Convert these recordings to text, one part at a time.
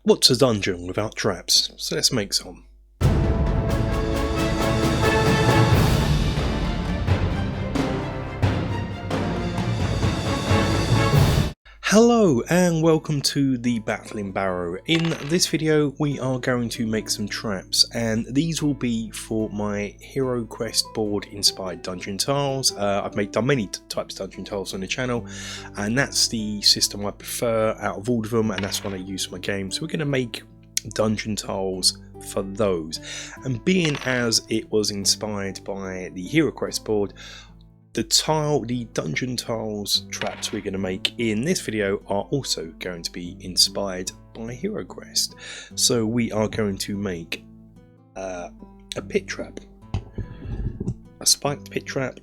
What's a dungeon without traps? So let's make some. Hello and welcome to the Battling Barrow. In this video we are going to make some traps, and these will be for my Heroquest board inspired dungeon tiles. I've done many types of dungeon tiles on the channel, and that's the system I prefer out of all of them, and that's one I use for my game. So we're going to make dungeon tiles for those, and being as it was inspired by the Heroquest board, the dungeon tiles traps we're going to make in this video are also going to be inspired by Heroquest. So we are going to make a pit trap, a spiked pit trap,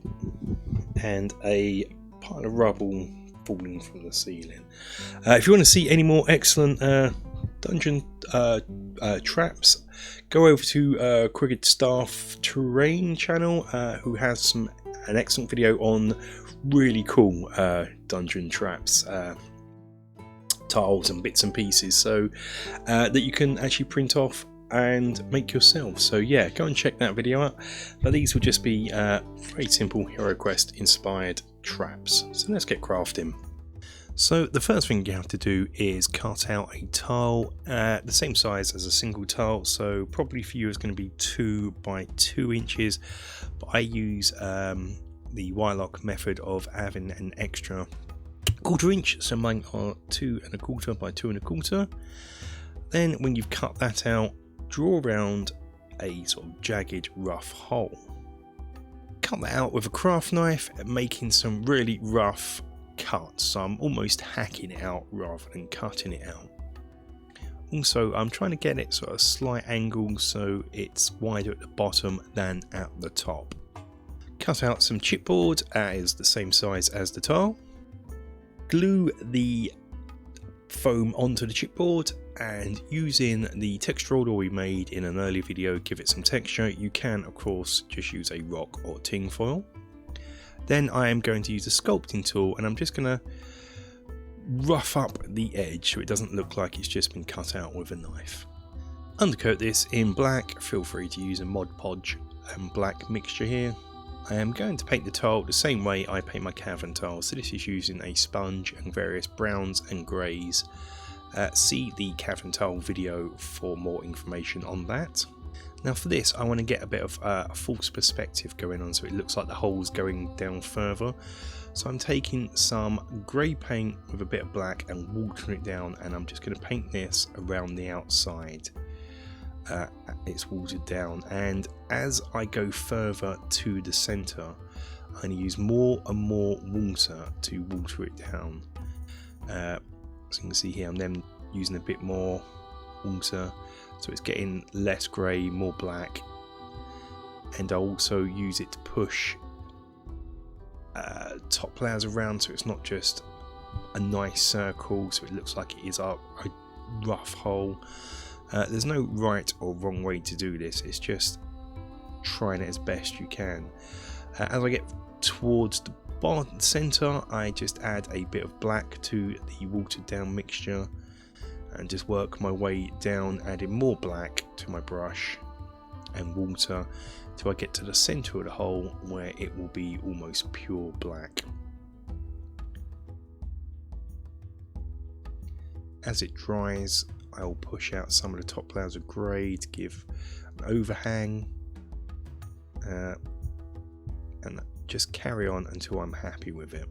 and a pile of rubble falling from the ceiling. If you want to see any more excellent dungeon traps, go over to Crooked Staff Terrain channel, who has an excellent video on really cool dungeon traps, tiles and bits and pieces, so that you can actually print off and make yourself. So yeah, go and check that video out. But these will just be very simple Heroquest inspired traps. So let's get crafting. So the first thing you have to do is cut out a tile the same size as a single tile. So probably for you it's going to be 2 by 2 inches, but I use the Wylock method of having an extra 1/4 inch, so mine are 2 1/4 by 2 1/4. Then when you've cut that out, draw around a sort of jagged rough hole. Cut that out with a craft knife, making some really rough cuts, so I'm almost hacking it out rather than cutting it out. Also, I'm trying to get it sort of a slight angle so it's wider at the bottom than at the top. Cut out some chipboard as the same size as the tile. Glue the foam onto the chipboard, and using the texture order we made in an earlier video, give it some texture. You can of course just use a rock or tin foil. Then I am going to use a sculpting tool, and I'm just going to rough up the edge so it doesn't look like it's just been cut out with a knife. Undercoat this in black. Feel free to use a Mod Podge and black mixture here. I am going to paint the tile the same way I paint my cavern tile, so this is using a sponge and various browns and greys. See the cavern tile video for more information on that. Now for this I want to get a bit of a false perspective going on, so it looks like the hole's going down further. So I'm taking some grey paint with a bit of black and watering it down, and I'm just going to paint this around the outside. It's watered down, and as I go further to the centre I'm going to use more and more water to water it down. So you can see here I'm then using a bit more water, so it's getting less grey, more black, and I also use it to push top layers around so it's not just a nice circle, so it looks like it is a rough hole. There's no right or wrong way to do this, it's just trying it as best you can. As I get towards the bottom centre, I just add a bit of black to the watered down mixture and just work my way down, adding more black to my brush and water till I get to the centre of the hole where it will be almost pure black. As it dries, I'll push out some of the top layers of grey to give an overhang, and just carry on until I'm happy with it.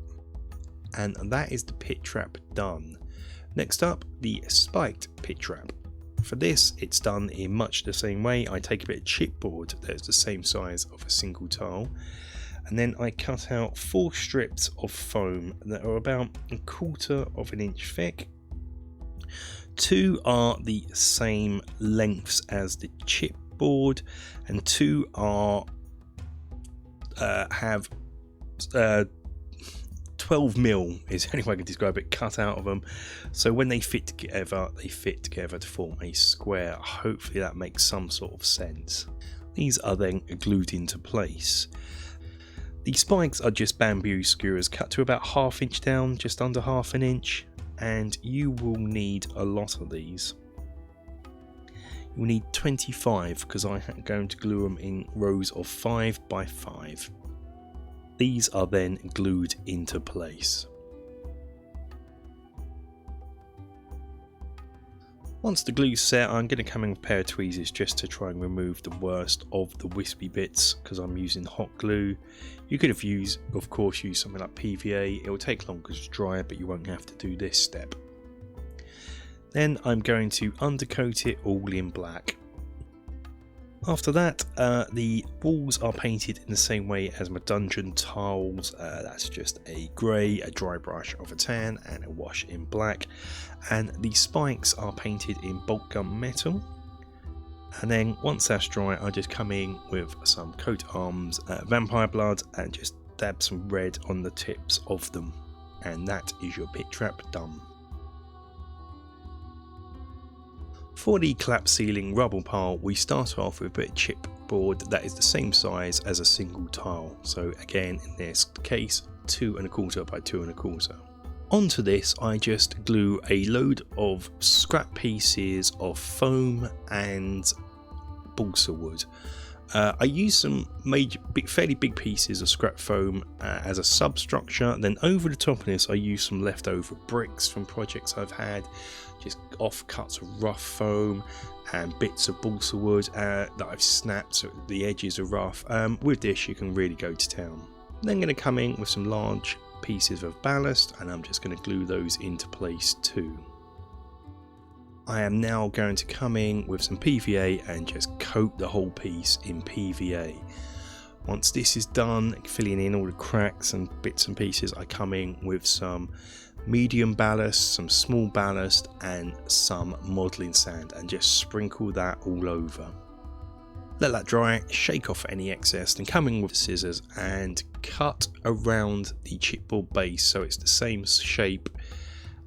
And that is the pit trap done. Next up, the spiked pit trap. For this, it's done in much the same way. I take a bit of chipboard that's the same size of a single tile, and then I cut out 4 strips of foam that are about 1/4 inch thick. 2 are the same lengths as the chipboard, and 2 are have 12mm is the only way I can describe it, cut out of them, so when they fit together to form a square. Hopefully that makes some sort of sense. These are then glued into place. The spikes are just bamboo skewers cut to about 1/2 inch down, just under 1/2 inch, and you will need a lot of these. You'll need 25 because I'm going to glue them in rows of 5 by 5. These are then glued into place. Once the glue's set, I'm going to come in with a pair of tweezers just to try and remove the worst of the wispy bits because I'm using hot glue. You could have of course, used something like PVA. It will take longer to dry, but you won't have to do this step. Then I'm going to undercoat it all in black. After that, the walls are painted in the same way as my dungeon tiles. That's just a grey, a dry brush of a tan and a wash in black. And the spikes are painted in bolt gun metal. And then once that's dry, I just come in with some coat arms, vampire blood, and just dab some red on the tips of them. And that is your pit trap done. For the collapse ceiling rubble pile, we start off with a bit of chipboard that is the same size as a single tile. So again, in this case, 2 1/4 by 2 1/4. Onto this, I just glue a load of scrap pieces of foam and balsa wood. I use some fairly big pieces of scrap foam as a substructure. Then over the top of this, I use some leftover bricks from projects I've had. Just offcuts of rough foam and bits of balsa wood that I've snapped so the edges are rough. With this you can really go to town. Then I'm going to come in with some large pieces of ballast and I'm just going to glue those into place too. I am now going to come in with some PVA and just coat the whole piece in PVA. Once this is done, filling in all the cracks and bits and pieces, I come in with some medium ballast, some small ballast and some modelling sand and just sprinkle that all over. Let that dry, shake off any excess, then come in with the scissors and cut around the chipboard base so it's the same shape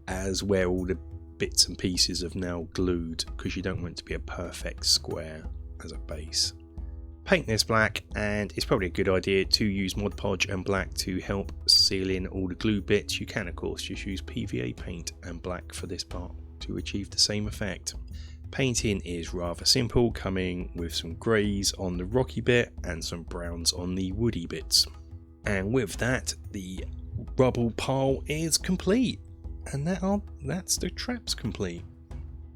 as where all the bits and pieces have now glued, because you don't want it to be a perfect square as a base. Paint this black, and it's probably a good idea to use Mod Podge and black to help seal in all the glue bits. You can of course just use PVA paint and black for this part to achieve the same effect. Painting is rather simple, coming with some greys on the rocky bit and some browns on the woody bits. And with that, the rubble pile is complete, and that's the traps complete.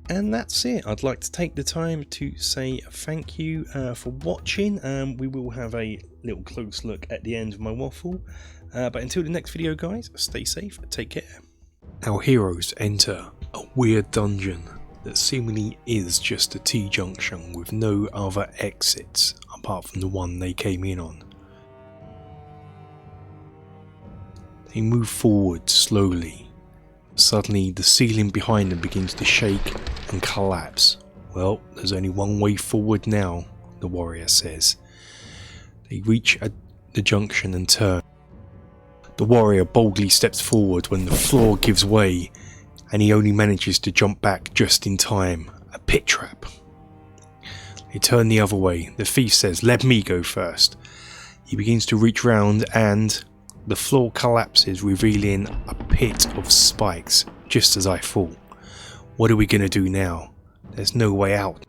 And that's it. I'd like to take the time to say thank you for watching. We will have a little close look at the end of my waffle. But until the next video, guys, stay safe, take care. Our heroes enter a weird dungeon that seemingly is just a T-junction with no other exits apart from the one they came in on. They move forward slowly. Suddenly the ceiling behind them begins to shake and collapse. Well, there's only one way forward now, the warrior says. They reach the junction and turn. The warrior boldly steps forward when the floor gives way and he only manages to jump back just in time. A pit trap. They turn the other way. The thief says, "Let me go first." He begins to reach round and the floor collapses, revealing a pit of spikes, just as I thought. What are we going to do now? There's no way out.